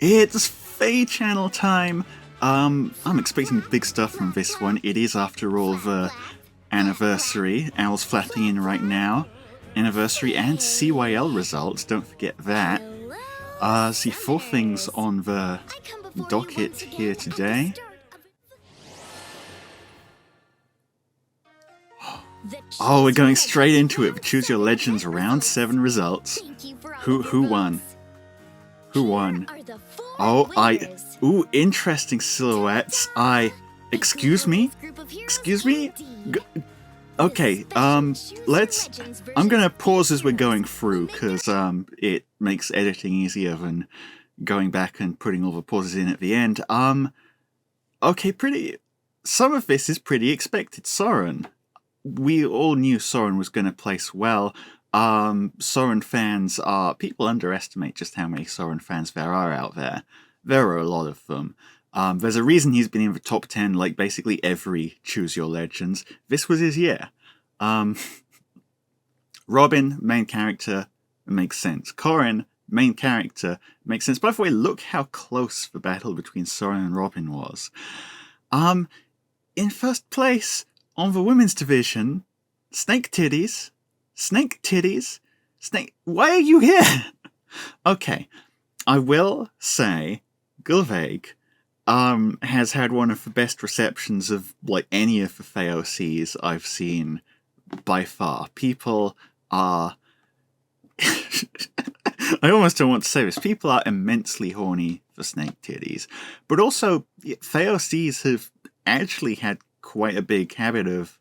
It's FEH Channel time! I'm expecting big stuff from this one. It is, after all, the anniversary. Owl's flapping in right now. Anniversary and CYL results, don't forget that. See, 4 things on the docket here today. Oh, we're going straight into it. Choose Your Legends round 7 results. Who won? Who won? Oh, ooh, interesting silhouettes. Excuse me? Excuse me? Okay, I'm gonna pause as we're going through, because, it makes editing easier than going back and putting all the pauses in at the end. Okay, some of this is pretty expected. Soren. We all knew Soren was gonna place well. Soren fans people underestimate just how many Soren fans there are out there. There are a lot of them. There's a reason he's been in the top 10, like, basically every Choose Your Legends. This was his year. Robin, main character, makes sense. Corin, main character, makes sense. By the way, look how close the battle between Soren and Robin was. In first place, on the women's division, Snake Titties. Why are you here? Okay, I will say, Gulveig has had one of the best receptions of, like, any of the FEOCs I've seen by far. People are... I almost don't want to say this. People are immensely horny for Snake Titties. But also, FEOCs have actually had quite a big habit of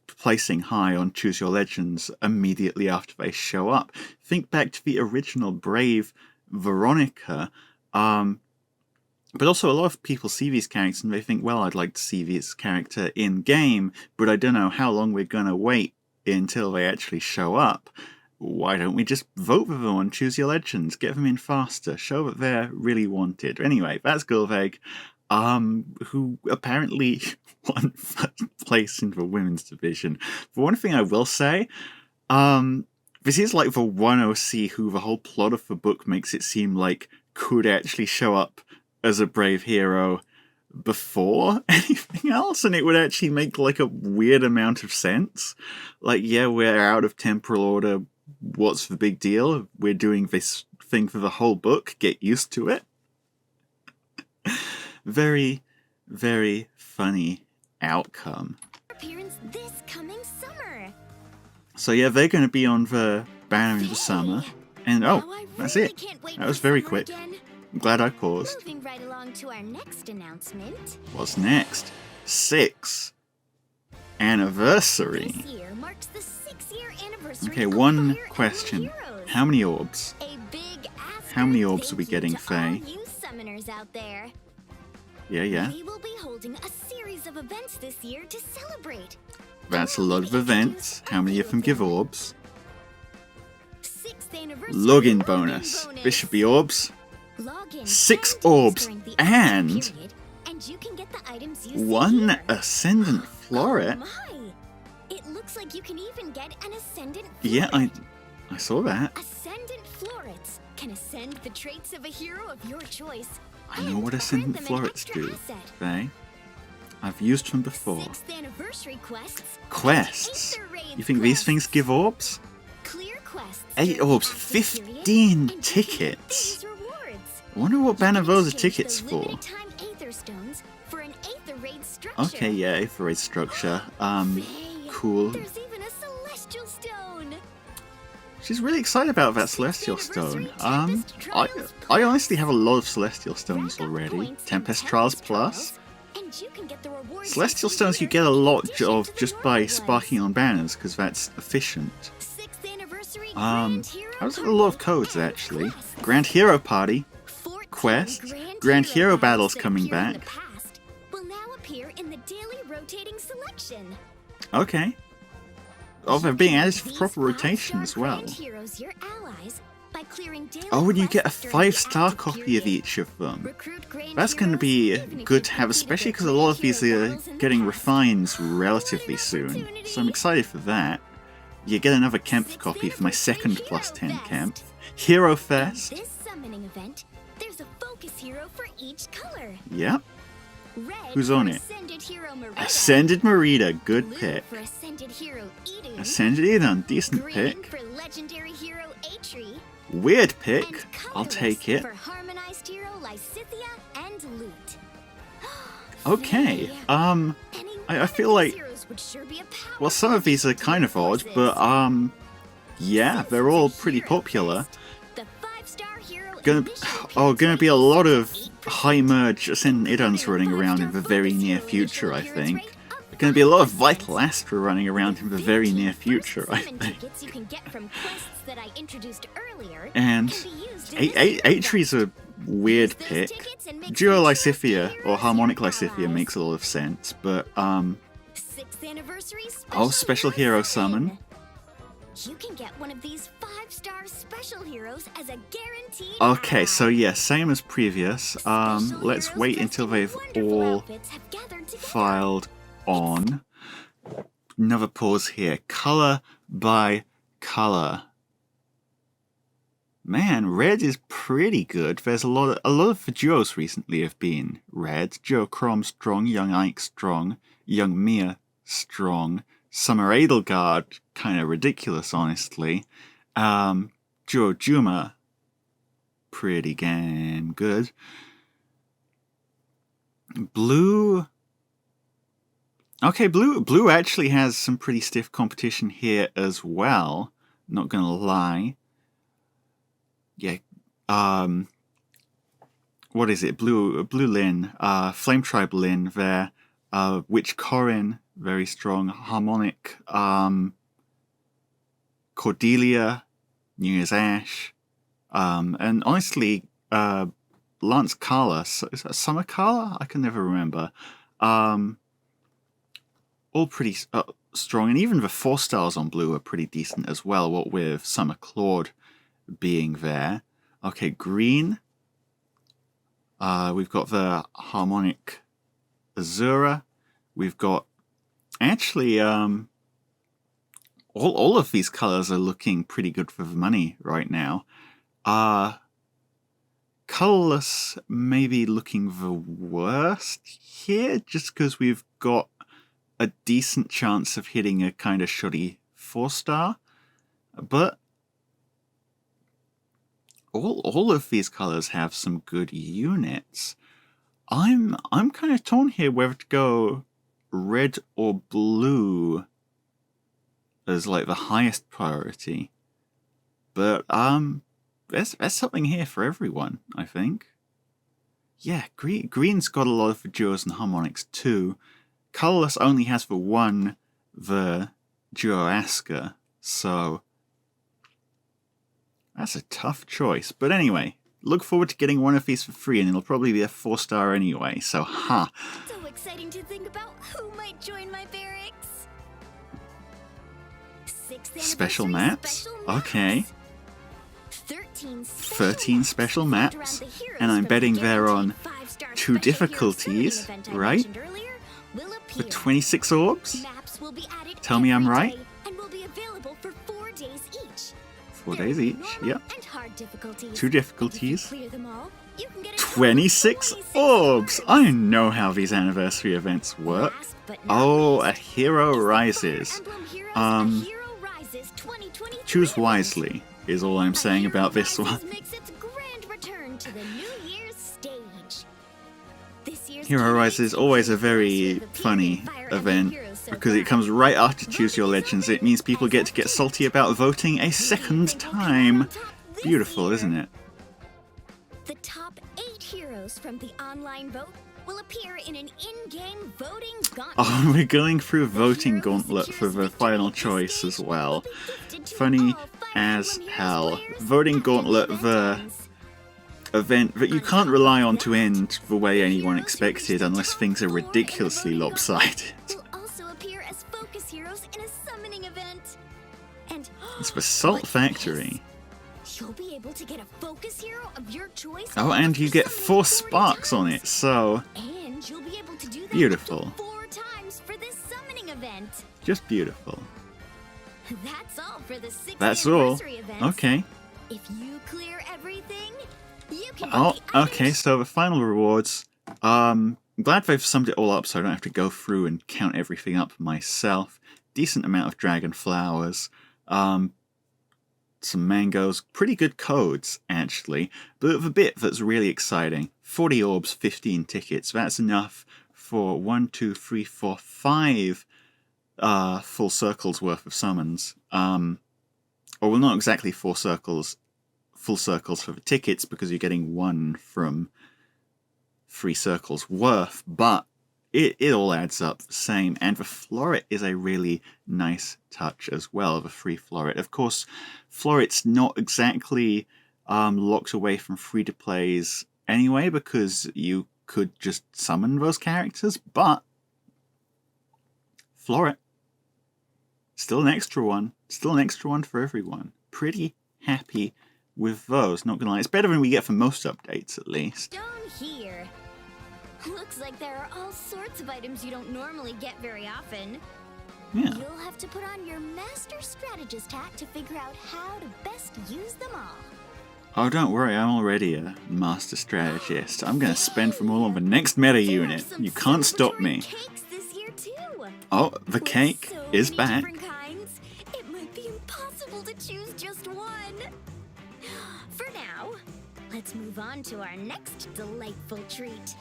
placing high on Choose Your Legends immediately after they show up. Think back to the original Brave Veronica. But also, a lot of people see these characters and they think, well, I'd like to see this character in-game, but I don't know how long we're going to wait until they actually show up. Why don't we just vote for them on Choose Your Legends? Get them in faster. Show that they're really wanted. Anyway, that's Gulveig, who apparently won first place in the women's division. For one thing I will say, this is like the one OC who the whole plot of the book makes it seem like could actually show up as a brave hero before anything else, and it would actually make, like, a weird amount of sense. Like, yeah, we're out of temporal order. What's the big deal? We're doing this thing for the whole book. Get used to it. Very, very funny outcome. Appearance this coming summer. So yeah, they're going to be on the banner in the summer. And that's it. That was very quick. I'm glad I paused. Moving right along to our next announcement. What's next? 6th anniversary. This year marks the 6-year anniversary. Okay, of one Fire question. Emblem Heroes. How many orbs? A big How many orbs thank are we you getting, to Faye? all you summoners out there. Yeah. We will be holding a series of events this year to celebrate. That's a lot of events. How many of them give orbs? 6th anniversary Login bonus. This should be orbs. Log in 6 10 days orbs during the and active period, and you can get the items you see 1 here. Ascendant Floret. Oh my! It looks like you can even get an Ascendant Floret. Yeah, I saw that. Ascendant Florets can ascend the traits of a hero of your choice. I know and what Ascendant grant them an Florets extra do, asset. Faye. I've used them before. 6th anniversary quests. Quests? Aether Raid You think these quests. things give orbs? Clear quests 8 during orbs, the active period, 15 and you can get tickets. these rewards. I wonder what You banner can those are exchange tickets the for. limited time Aether Stones for an Aether Raid structure. Okay, yeah, Aether Raid structure. Faye, Cool. There's even a Celestial Stone. She's really excited about that Celestial Stone. I honestly have a lot of Celestial Stones already. Tempest Trials Plus. And you can get the rewards Celestial you Stones you see get a here in lot addition of to the just normal by ones. sparking on banners, because that's efficient. 6th anniversary I Grand Hero was a lot of Party codes and actually. quests. Grand Hero Party. 14 Quest, Grand Hero battles that coming appeared in back. the past will now appear in the daily rotating selection. Okay. Oh, they're being added to These proper 5-star rotation as well. Grand Heroes, your allies, by clearing daily Oh, and you get a quests during the 5-star active copy of period. each of them. Recruit Grand That's going to Heroes be even if good you've to have, completed especially the because a lot of Grand these Hero are battles in the getting past. refines What relatively an soon. opportunity. So I'm excited for that. You get another Kemp 6th copy for my anniversary second Hero plus 10 Fest. Kemp. Hero In Fest. this summoning event, there's There's a focus hero for each color. Yep. Red Who's on for it? Ascended Hero Merida. Ascended Merida, good Blue pick. for Ascended Hero Idun. Ascended Eden, decent Green pick. for Legendary Hero Atri. Weird pick. And I'll colorless take it. for Harmonized Hero Lysithea and Lute. Okay. Faye, I any feel one of like, these heroes would sure be a power well, some of these are kind of odd, but yeah, Since they're it's a all pretty hero popular. quest, the 5-star hero Gonna be a lot of high merge Ascendant Idons running around in the very near future, I think. There's gonna be a lot of Vital Astra running around in the very near future, I think. And Atri's a weird pick. Duo Lysithea or Harmonic Lysithea makes a lot of sense, but oh, Special Hero Summon. You can get one of these 5-star special heroes as a guaranteed Okay, ally. so yeah, same as previous. Let's wait until they've all filed on. Another pause here. Color by color. Man, red is pretty good. There's a lot of the duos recently have been red. Joe Crom strong, Young Ike strong, Young Mia strong, Summer Edelgard kind of ridiculous, honestly. Joe Juma pretty damn good. Blue. Okay, blue actually has some pretty stiff competition here as well. Not gonna lie. Yeah. What is it? Blue Lin. Flame Tribe Lin there. Witch Corin, very strong. Harmonic. Cordelia. New Year's Ash. And honestly, Lance Carla. Is that Summer Carla? I can never remember. All pretty strong, and even the 4 stars on blue are pretty decent as well, what with Summer Claude being there. Okay, green. We've got the Harmonic Azura. We've got, actually, all of these colors are looking pretty good for the money right now. Colorless maybe looking the worst here, just because we've got a decent chance of hitting a kind of shoddy 4-star, but all of these colors have some good units. I'm kind of torn here whether to go red or blue as like the highest priority, but there's something here for everyone, I think. Yeah, green's got a lot of the duos and harmonics too. Colorless only has the one, the Duo Aska, so that's a tough choice. But anyway, look forward to getting one of these for free, and it'll probably be a 4-star anyway, so ha! So exciting to think about who might join my barracks. 6th Special anniversary maps? special maps. Okay. 13 special maps, and I'm betting they're on 2 difficulties, right? For 26 orbs? Tell me I'm right? And will be available for 4 days each. 4 days each, yep. And hard difficulties. 2 difficulties. Clear them all, you can get a 26 orbs! I know how these anniversary events work. Last but not Oh, least, a hero is the Fire rises. Emblem Heroes A Hero Rises 2023 Choose event. wisely, is all I'm saying about this one. Makes its grand return to the New Year's stage. This year's Hero Rise is always a very funny event, because it comes right after Choose Your Legends. It means people get to get salty about voting a second time. Beautiful, isn't it? The top 8 heroes from the online vote will appear in an in-game voting gauntlet. Oh, we're going through Voting Gauntlet for the final choice as well. Funny as hell. Voting Gauntlet, the event that you can't rely on to end the way anyone expected unless things are ridiculously lopsided. Will also appear as focus heroes in a summoning event. And It's the Salt Factory. you'll be able to get a focus hero of your choice. Oh, and you get summoned 4 4 sparks on it, times. so And you'll be able to do that Beautiful. up to 4 times for this summoning event. just beautiful. That's all for the 6th That's all. anniversary event. Okay. If you clear everything, You can Oh, get the okay, items. so the final rewards. I'm glad they've summed it all up so I don't have to go through and count everything up myself. Decent amount of dragon flowers. Some mangoes. Pretty good codes, actually. But the bit that's really exciting. 40 orbs, 15 tickets. That's enough for 1, 2, 3, 4, 5 full circles worth of summons. Or well, not exactly full circles for the tickets because you're getting 1 from 3 circles worth, but it all adds up the same. And the floret is a really nice touch as well, the free floret. Of course, floret's not exactly locked away from free-to-plays anyway because you could just summon those characters, but floret, still an extra one. Still an extra one for everyone. Pretty happy with those, not gonna lie. It's better than we get for most updates, at least. Down here. Looks like there are all sorts of items you don't normally get very often. Yeah. You'll have to put on your Master Strategist hat to figure out how to best use them all. Oh, don't worry, I'm already a master strategist. I'm gonna spend them all on the next meta unit. You can't stop me. Cakes this year too. Oh, the With cake so is many back. different kinds, it might be impossible to choose just one. For now, let's move on to our next delightful treat.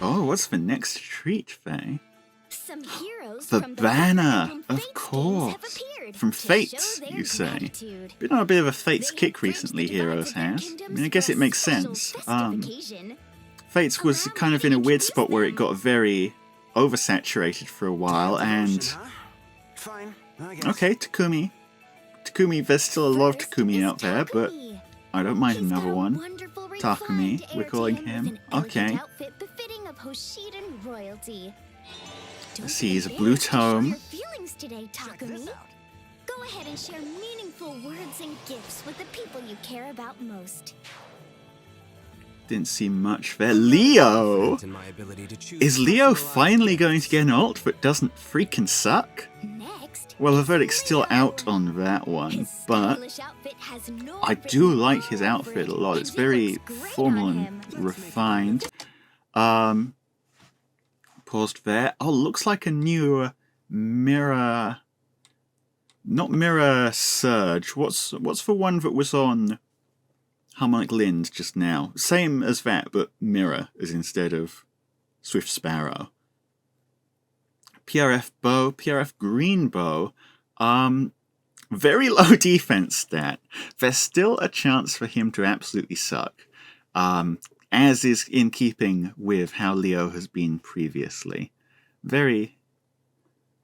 Oh, what's the next treat, Faye? Some heroes The from banner, Fire Emblem of Fates games have course. appeared From to Fates, show their you say. gratitude. Been on a bit of a Fates They kick have bridged recently, the divides Heroes of their has. I kingdoms mean, I guess for it a makes special sense. festive occasion. Fates was Allow kind of me in a to weird introduce spot where it them. got very oversaturated for a while, and Fine, I guess. okay, Takumi. Takumi, there's still a lot of First Takumi is out there, but Takumi. I don't mind He's got another a one. wonderful Takumi, refined we're air to calling him him. with an elegant Okay. outfit befitting of Hoshidan royalty. Don't See, be he's a blue embarrassed to show tome. your feelings today, Check this Takumi. out. Go ahead and share meaningful words and gifts with the people you care about most. Didn't see much there. Leo! In my ability to choose Is Leo personalized finally going to gifts. get an ult that doesn't freaking suck? Next, Well, the is verdict's still Leo. out on that one, His but stylish outfit has no I do written like his all over outfit it, a lot. and It's he very looks great formal on and him. refined. Paused there. Oh, looks like a new mirror. Not mirror surge. What's the one that was on Harmonic Lind just now? Same as that, but mirror is instead of Swift Sparrow. PRF bow, PRF green bow. Very low defense stat. There's still a chance for him to absolutely suck. As is in keeping with how Leo has been previously. Very,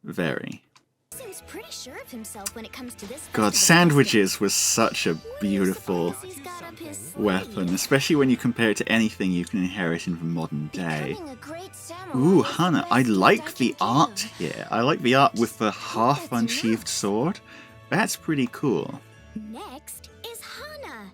very. Seems pretty sure of himself when it comes to this. God, festival sandwiches was such a festive. beautiful What do you suppose he's got up his weapon, sleeve? especially when you compare it to anything you can inherit in the modern day. Becoming a great samurai Ooh, is the Hana, best I gift like I the can art give. here. I like the art with the half that's unsheathed enough. sword. That's pretty cool. Next is Hana.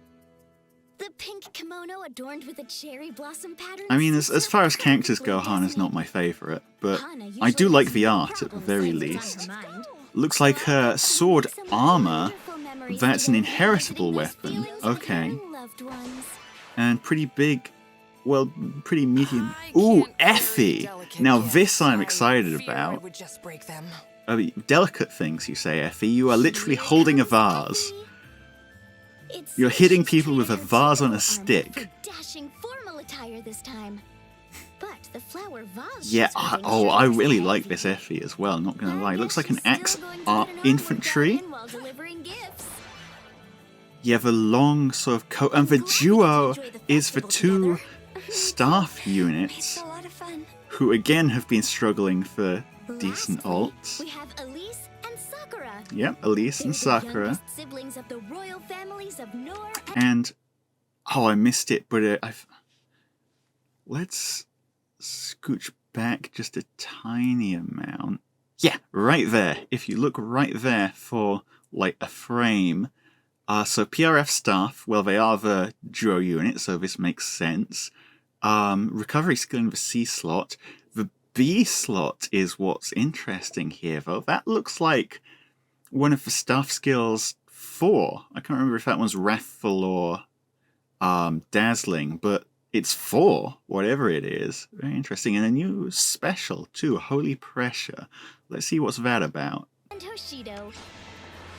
The pink kimono adorned with a cherry blossom pattern. I mean, suits as her far as characters perfectly, go, Hana's doesn't not it? my favourite, but Hana I do usually like has the no art at the problem very saying what's least. on her mind. Looks like her sword Some armor, wonderful memories that's an today, inheritable visiting those weapon. feelings with Okay. her loved ones. And pretty big, well, pretty medium. I Ooh, can't carry Effie! delicate Now gifts. this I'm I excited fear I about. would just break them. Delicate things, you say, Effie. You are literally Here holding a comes vase. Effie. It You're seems hitting she's people with a traded her vase on a typical armor stick. for dashing formal attire this time. But the flower vase Yeah, she's holding I shows really heavy. like this Effie as well, not gonna lie. I Looks guess like an she's still axe going to get an armor infantry. guardian while delivering gifts. Yeah, the long sort of coat. And the Glad we get to duo enjoy the is the festival two together. staff It's units a lot of fun. who again have been struggling for decent Lastly, ults. we have Elise and Sakura. Yep, Elise and They're the Sakura. youngest siblings of the royal families of Nor and And oh, I missed it, but let's scooch back just a tiny amount. Yeah, right there. If you look right there for like a frame. So PRF staff, well, they are the duo unit, so this makes sense. Recovery skill in the C slot. The B slot is what's interesting here, though. That looks like one of the staff skills 4. I can't remember if that one's Wrathful or dazzling, but it's 4, whatever it is. Very interesting. And a new special, too, Holy Pressure. Let's see what's that about. And Hoshido.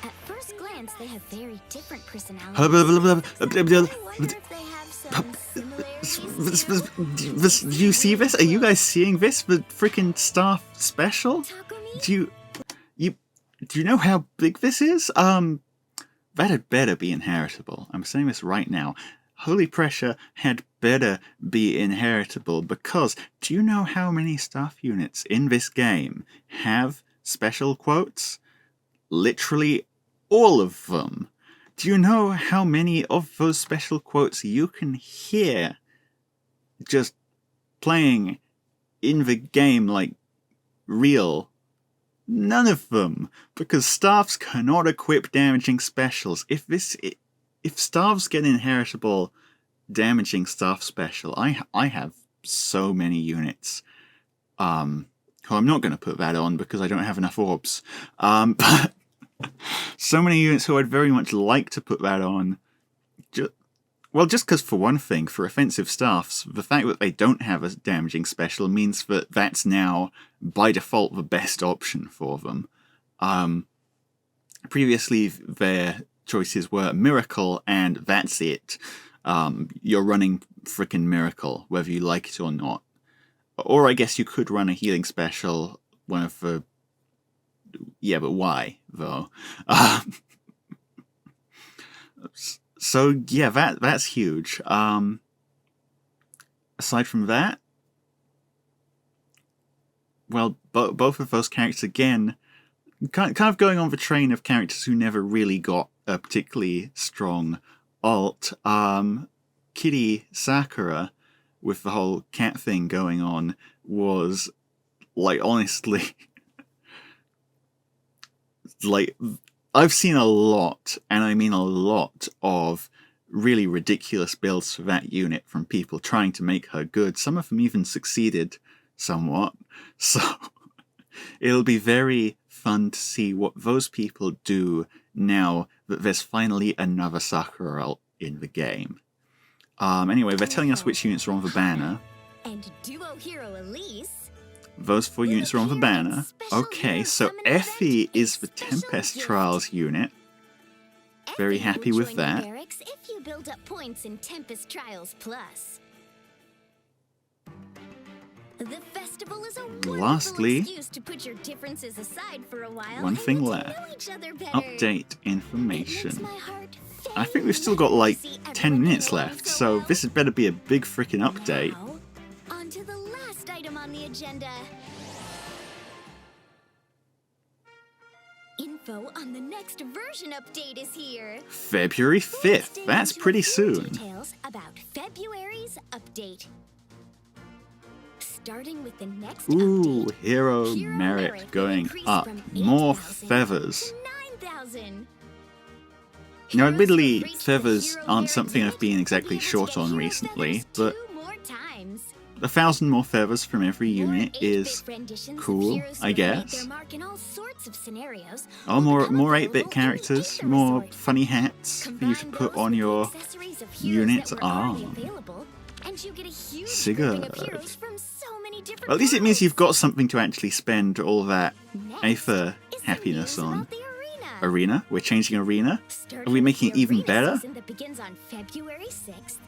At first glance, they have very different personalities. Blah, blah, blah, blah, blah, blah, blah. I wonder if they have some similarities. Do you see this? Are you guys seeing this? The freaking staff special? Takumi? Do you know how big this is? That had better be inheritable. I'm saying this right now. Holy Pressure had better be inheritable because do you know how many staff units in this game have special quotes? Literally all of them. Do you know how many of those special quotes you can hear just playing in the game like real? None of them, because staffs cannot equip damaging specials. If staffs get inheritable damaging staff special, I have so many units. I'm not going to put that on because I don't have enough orbs. But so many units who I'd very much like to put that on. Just because for one thing, for offensive staffs, the fact that they don't have a damaging special means that that's now, by default, the best option for them. Previously, their choices were Miracle, and that's it. You're running frickin' Miracle, whether you like it or not. Or I guess you could run a healing special, one of the... Yeah, but why, though? So, yeah, that's huge. Aside from that, well, both of those characters, again, kind of going on the train of characters who never really got a particularly strong alt. Kitty Sakura, with the whole cat thing going on, was, like, honestly... like, I've seen a lot, and I mean a lot, of really ridiculous builds for that unit from people trying to make her good. Some of them even succeeded somewhat. So it'll be very fun to see what those people do now that there's finally another Sakura ult in the game. Anyway, they're telling us which units are on the banner. And duo hero Elise. Those 4 units are on the banner. Okay, so Effie is the Tempest Trials unit. Very happy with that. If you build up points in Tempest Trials Plus. The festival is a Lastly, excuse to put your differences aside for a while one thing left. Update information. I think we've still got like 10 minutes left, so this had better be a big freaking update. Now, on to the last item on the agenda. Info on the next version update is here. February 5th. That's pretty soon. Details about February's update. Starting with the next Ooh, update. hero merit going up. More feathers. 9,000. Now, admittedly, feathers aren't something I've been exactly short on recently, but 1,000 more feathers from every unit is cool, I guess. Oh, more 8-bit characters, more funny hats for you to put on your unit's arm. Sigurd. Well, at least it means you've got something to actually spend all that Aether happiness on. Arena? We're changing Arena? Are we making it even better? That begins on February 6th.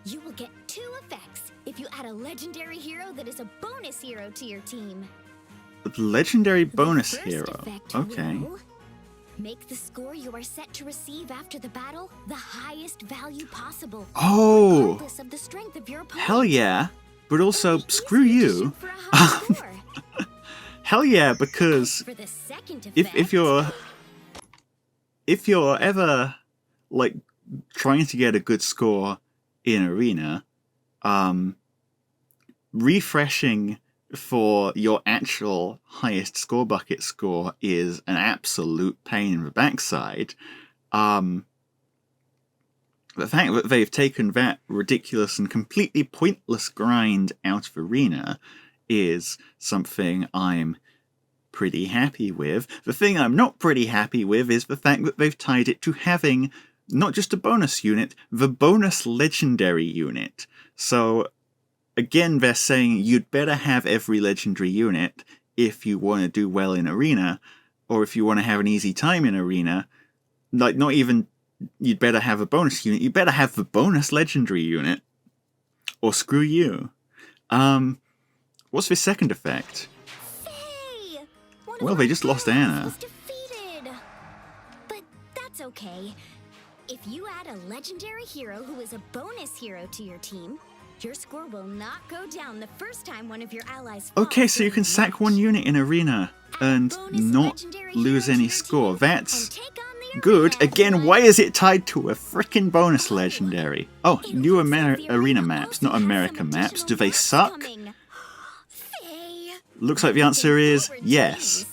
You will get 2 effects if you add a legendary hero that is a bonus hero to your team. Legendary bonus The first hero. effect Okay. will make the score you are set to receive after the battle the highest value possible. Oh! Regardless of the strength of your opponent. Hell yeah. But also, An easy screw you. addition for a high score. Hell yeah, because For the second if you're ever like trying to get a good score in Arena, refreshing for your actual highest score bucket score is an absolute pain in the backside. The fact that they've taken that ridiculous and completely pointless grind out of Arena is something I'm pretty happy with. The thing I'm not pretty happy with is the fact that they've tied it to having not just a bonus unit, the bonus legendary unit. So again, they're saying you'd better have every legendary unit if you want to do well in Arena, or if you want to have an easy time in Arena. Like, not even you'd better have a bonus unit, you better have the bonus legendary unit, or screw you. What's the second effect? Faye! Well, they just lost Anna. Was defeated. But that's okay. If you add a legendary hero who is a bonus hero to your team, your score will not go down the first time one of your allies falls. Okay, so you can sack one unit in Arena and not lose any score. That's good. Again, why is it tied to a frickin' bonus legendary? Oh, new Arena maps, not America maps. Do they suck? Looks like the answer is yes.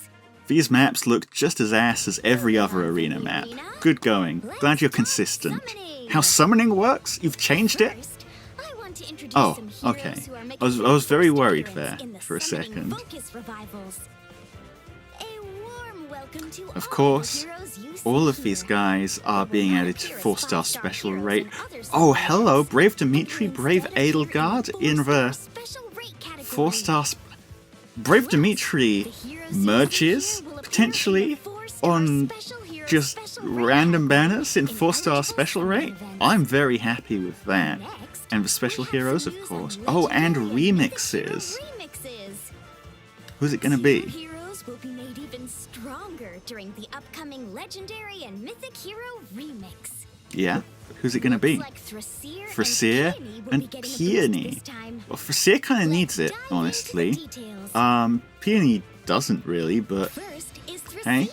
These maps look just as ass as every other Arena map. Good going. Glad you're consistent. How summoning works? You've changed it? Oh, okay. I was very worried there for a second. Of course, all of these guys are being added to 4-star special rate. Oh, hello, Brave Dimitri, Brave Edelgard in the 4-star... Brave Dimitri merges, potentially, on just random banners in 4-star special rate. I'm very happy with that. And the special heroes, of course. Oh, and remixes. Who's it gonna be? Heroes will be made even stronger during the upcoming Legendary and Mythic Hero Remix. Yeah, who's it gonna be? Like Thrasir and Peony. Well, Thrasir kind of needs it, honestly. Peony doesn't really, but First is Thrasir. Hey.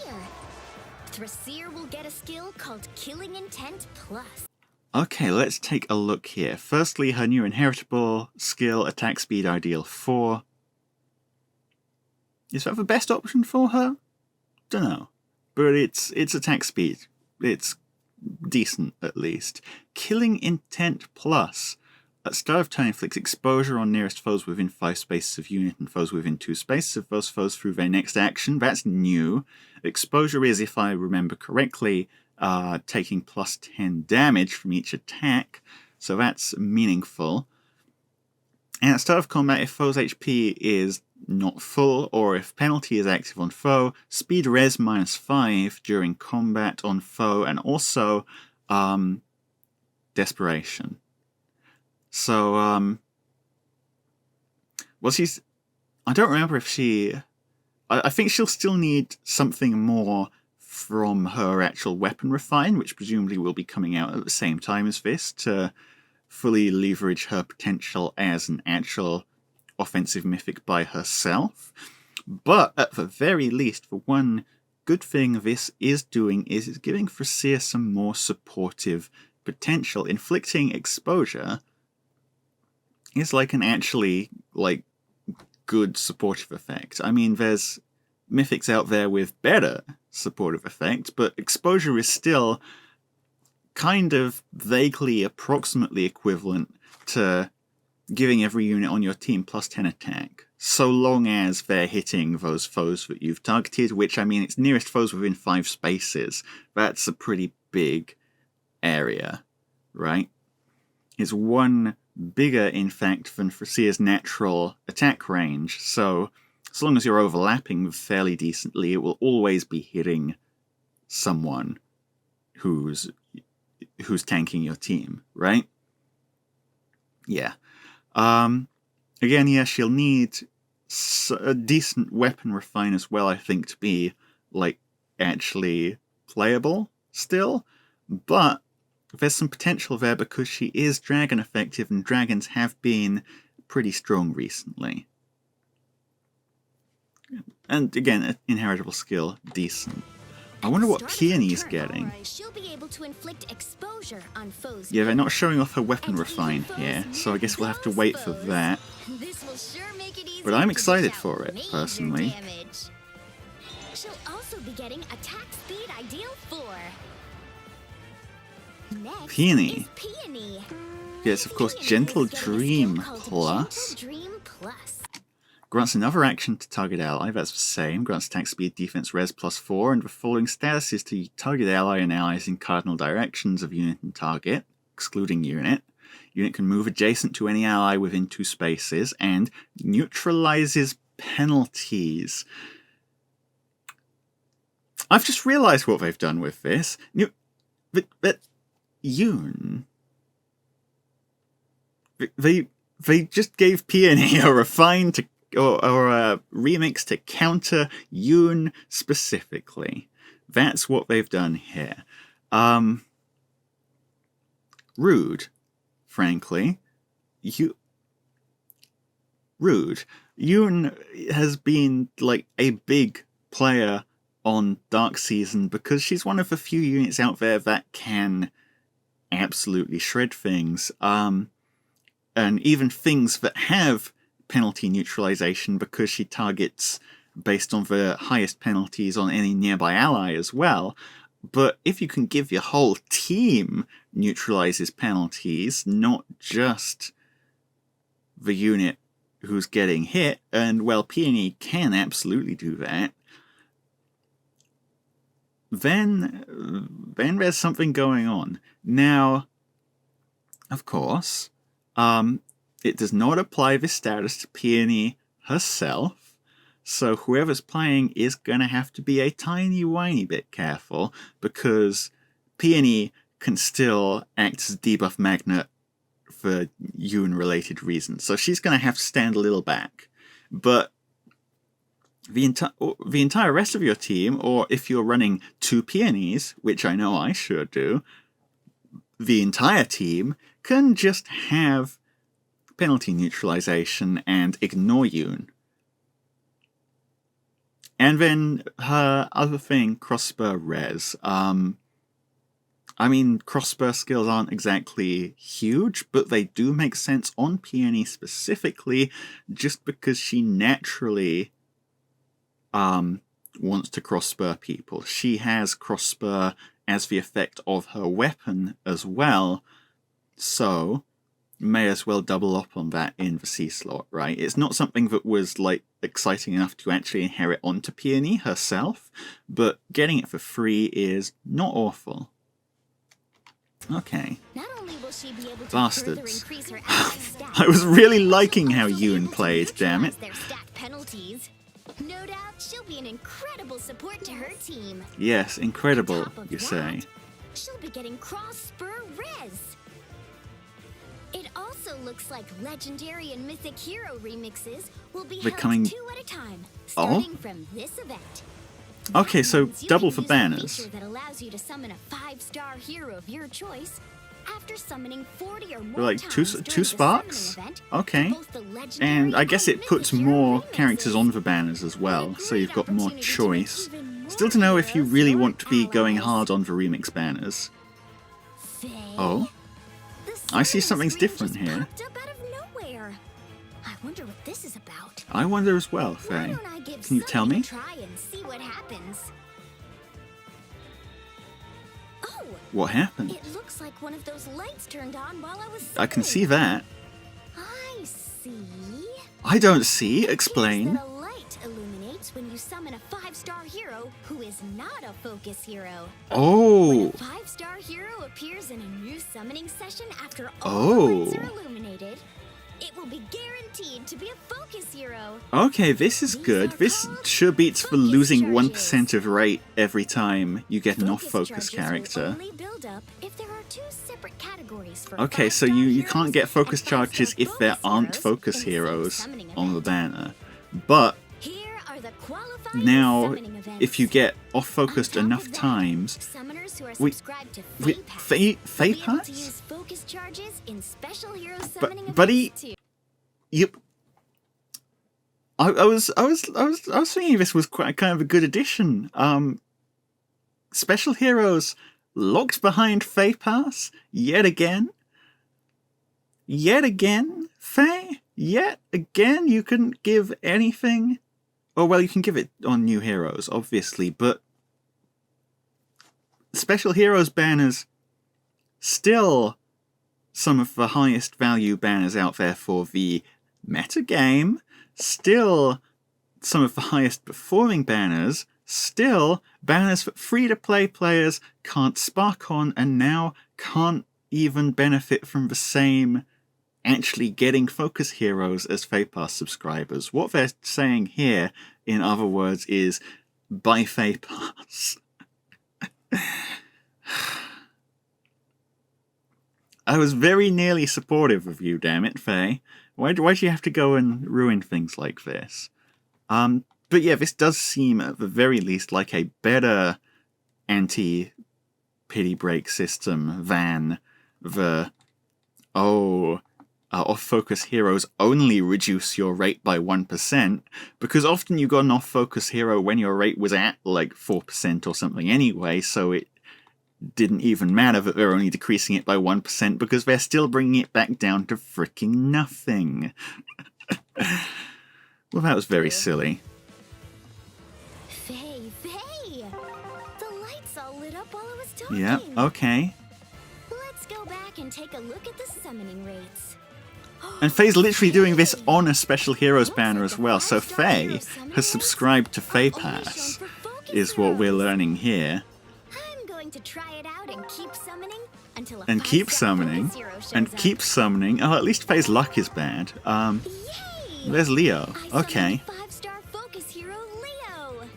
Thrasir will get a skill called Killing Intent Plus. Okay, let's take a look here. Firstly, her new inheritable skill, attack speed ideal 4. Is that the best option for her? Dunno. But it's attack speed. It's decent, at least. Killing Intent Plus. At start of turn, inflicts exposure on nearest foes within 5 spaces of unit and foes within 2 spaces of those foes through their next action. That's new. Exposure is, if I remember correctly, taking plus 10 damage from each attack, so that's meaningful. And at start of combat, if foe's HP is not full, or if penalty is active on foe, speed res -5 during combat on foe, and also desperation. So, well, I don't remember if I think she'll still need something more from her actual weapon refine, which presumably will be coming out at the same time as this, to fully leverage her potential as an actual offensive mythic by herself. But at the very least, the one good thing this is doing is it's giving Thrasir some more supportive potential. Inflicting exposure is like an actually good supportive effect. I mean, there's mythics out there with better supportive effect, but exposure is still kind of vaguely, approximately equivalent to giving every unit on your team plus 10 attack, so long as they're hitting those foes that you've targeted, which, I mean, it's nearest foes within 5 spaces. That's a pretty big area, right? It's one bigger, in fact, than Thrasir's natural attack range, so as long as you're overlapping fairly decently, it will always be hitting someone who's tanking your team, right? Yeah. Again, yeah, she'll need a decent weapon refine as well, I think, to be, actually playable still, but there's some potential there because she is dragon effective, and dragons have been pretty strong recently. And again, an inheritable skill, decent. I wonder what Peony's getting. Yeah, they're not showing off her weapon refine here, so I guess we'll have to wait for that. But I'm excited for it, personally. She'll also be getting attack speed ideal 4. Next Peony. is Peony. Yes, of course, Gentle Dream Plus. Grants another action to target ally, that's the same. Grants attack speed, defense, res +4, and the following statuses to target ally and allies in cardinal directions of unit and target, excluding unit. Unit can move adjacent to any ally within 2 spaces, and neutralizes penalties. I've just realized what they've done with this. But Yoon... They just gave Peony a refine to or a remix to counter Yoon specifically. That's what they've done here. Rude, frankly. Rude. Yoon has been like a big player on Dark Season because she's one of the few units out there that can absolutely shred things. And even things that have penalty neutralization because she targets based on the highest penalties on any nearby ally as well. But if you can give your whole team neutralizes penalties, not just the unit who's getting hit, and well, Peony can absolutely do that, then there's something going on. Now, of course, it does not apply this status to Peony herself, so whoever's playing is going to have to be a tiny bit careful, because Peony can still act as a debuff magnet for Yoon-related reasons, so she's going to have to stand a little back. But the entire rest of your team, or if you're running 2 Peonies, which I know I sure do, the entire team can just have penalty neutralization and ignore Yoon. And then her other thing, crossbow res. I mean, crossbow skills aren't exactly huge, but they do make sense on Peony specifically, just because she naturally wants to crossbow people. She has crossbow as the effect of her weapon as well, so may as well double up on that in the C slot, right? It's not something that was like exciting enough to actually inherit onto Peony herself, but getting it for free is not awful. Okay. Not only will she be able to Bastards. further increase her allies' stats, I was really liking how Yoon played, damn it. their stat penalties. No doubt she'll be an incredible support to her team. Yes, incredible, Top of you that, say. She'll be getting cross spur res. It also looks like legendary and mythic hero remixes will be held Becoming- 2 at a time, starting from this event. Okay, That so means you double can for use the banners. feature that allows you to summon a 5-star hero of your choice after summoning 40 or more Like times two during the sparks? summoning event Okay. for both the legendary And I guess and it puts mythic hero more remixes. characters on the banners as well, What a so you've great got more opportunity to make choice. even more Still to know if you heroes really your want to be going allies. hard on the remix banners. Faye, Oh? the I see summoning something's screen different just here. popped up out of nowhere. I wonder what this is about. I wonder as well, Why Faye. don't I give Can you tell Sunny me? a try and see what happens? Oh, What happened? it looks like one of those lights turned on while I was I can see summoning. that. I see. I don't see. It appears Explain. that a light illuminates when you summon a 5-star hero who is not a focus hero. When Oh. a 5-star hero appears in a new summoning session after all Oh. the lights are illuminated, it will be guaranteed to be a focus hero. Okay, this is good. This sure beats for losing 1% of rate every time you get an off-focus charges will character. only build up if there are 2 separate categories for Okay, so 5-star you heroes can't get focus and 5-star charges if there bonus aren't heroes focus in the same heroes summoning on the event. banner. But Here are the qualifying now, summoning events. if you get off-focused On top enough of that, times, summoners who are Wait, subscribed to wait, Fey Pass Fey will be able to Pass? use focus charges in special hero summoning events buddy- too. Yep. I was thinking this was quite kind of a good addition. Special heroes locked behind Fey Pass yet again. Yet again, Fey. Yet again, you couldn't give anything. Oh well, you can give it on new heroes, obviously, but special heroes banners still some of the highest value banners out there for the meta game. still some of the highest performing banners, still banners that free-to-play players can't spark on and now can't even benefit from the same actually getting focus heroes as FEH Pass subscribers. What they're saying here, in other words, is buy FEH Pass. I was very nearly supportive of you, damn it, Faye. Why'd you have to go and ruin things like this? But yeah, this does seem, at the very least, like a better anti-Pitybreak system than the, off-focus heroes only reduce your rate by 1%, because often you got an off-focus hero when your rate was at, like, 4% or something anyway, so it didn't even matter that they're only decreasing it by 1% because they're still bringing it back down to freaking nothing. Well, that was very silly. Faye! The lights all lit up while I was talking. Yeah, okay. Let's go back and take a look at the summoning rates. And Faye's literally doing this on a Special Heroes banner as well, so Faye has subscribed to FEH Pass, is what we're learning here. I'm going to try it out and keep summoning until a And keep 5-star summoning, focus hero shows and up. keep summoning. Oh, at least Faye's luck is bad. Yay! There's Leo. I Okay. summoned 5-star focus hero Leo.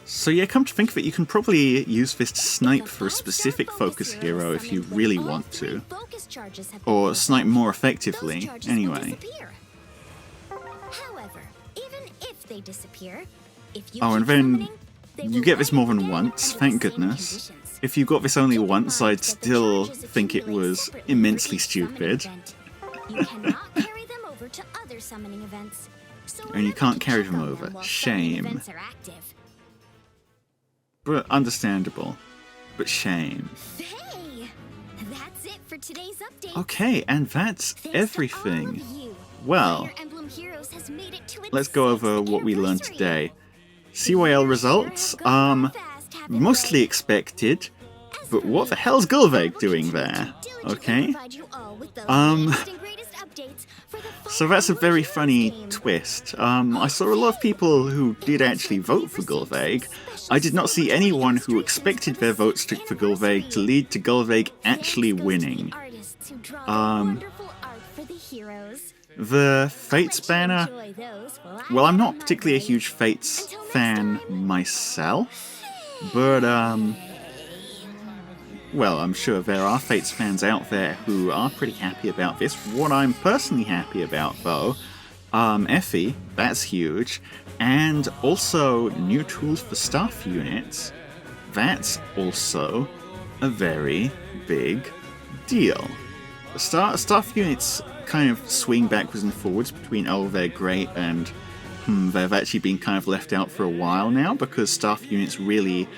So yeah, come to think of it, you can probably use this to snipe for a specific focus hero if you really want to. Or snipe more effectively, anyway. However, even if they disappear, if you Oh, and keep then summoning, they you will get this let more you than again once, under thank the same goodness. conditions. If you got this only Keep in once, mind I'd that the still charges think it accumulate was separately for immensely each summoning stupid. event. You cannot carry them over to other summoning events. So And you remember can't to carry check them on over. while summoning Shame. events are active. But understandable. But shame. Hey, that's it for today's update. Okay, and that's Thanks to everything. all of you, Well, Fire Emblem Heroes has made it to its let's go over 6th what we learned anniversary. today. The CYL years results, sure have gone by fast, haven't mostly they? expected, As but for what me, the hell's I will Gulveig doing continue to there? diligently Okay. provide you all with the Um, latest and greatest updates for the So Fire that's a Emblem very Heroes funny game. twist. I saw a lot of people who did actually vote for Gulveig. I did not see anyone who expected their votes for Gulveig to lead to Gulveig actually winning. The Fates banner, well, I'm not particularly a huge Fates fan myself, but well, I'm sure there are Fates fans out there who are pretty happy about this. What I'm personally happy about, though, Effie, that's huge, and also new tools for staff units, that's also a very big deal. Staff units kind of swing backwards and forwards between, oh, they're great, and they've actually been kind of left out for a while now, because staff units really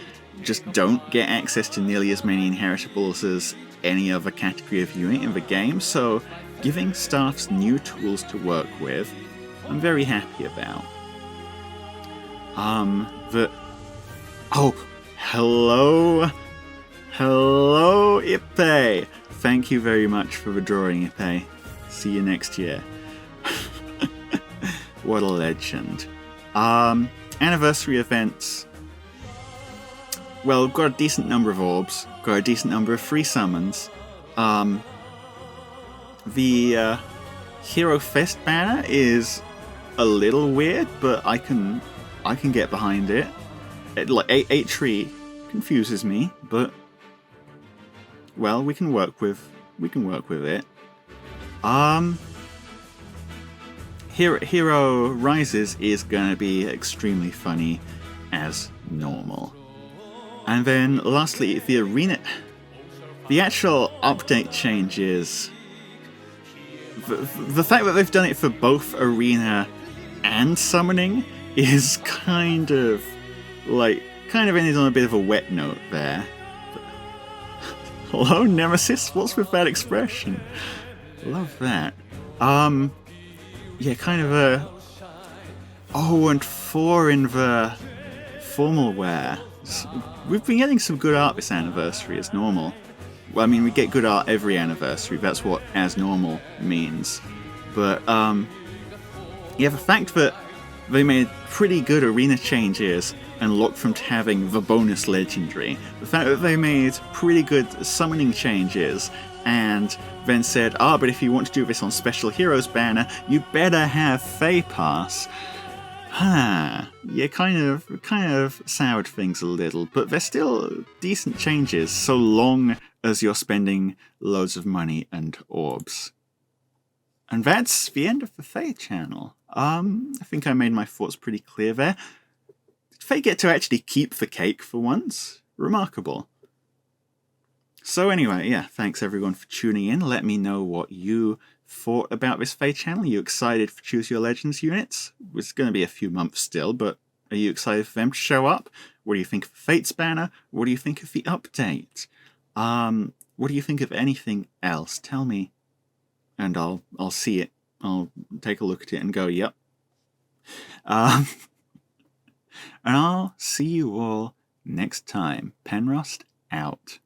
just don't get access to nearly as many inheritables as any other category of unit in the game, so giving staffs new tools to work with, I'm very happy about. Oh, hello, Ippei! Thank you very much for the drawing, Ippei. See you next year. What a legend. Anniversary events. Well, got a decent number of orbs, got a decent number of free summons. The Hero Fest banner is a little weird, but I can get behind it. Like 8-tree confuses me, but well, we can work with it. Hero Rises is gonna be extremely funny as normal. And then lastly, the arena, the actual update changes. The fact that they've done it for both arena and summoning is kind of ended on a bit of a wet note there. Hello, Nemesis? What's with that expression? Love that. Yeah, kind of a... Oh, and 4 in the formal wear. We've been getting some good art this anniversary as normal. Well, I mean, we get good art every anniversary. That's what as normal means. But yeah, the fact that they made pretty good arena changes and locked from having the bonus legendary, the fact that they made pretty good summoning changes, and then said, but if you want to do this on Special Heroes banner, you better have Fey Pass. Yeah, kind of soured things a little, but they're still decent changes so long as you're spending loads of money and orbs. And that's the end of the FEH Channel. I think I made my thoughts pretty clear there. Did Faye get to actually keep the cake for once? Remarkable. So anyway, yeah, thanks everyone for tuning in. Let me know what you thought about this FEH Channel. Are you excited for Choose Your Legends units? It's going to be a few months still, but are you excited for them to show up? What do you think of Fate's banner? What do you think of the update? What do you think of anything else? Tell me, and I'll see it. I'll take a look at it and go, yep. And I'll see you all next time. Penrost out.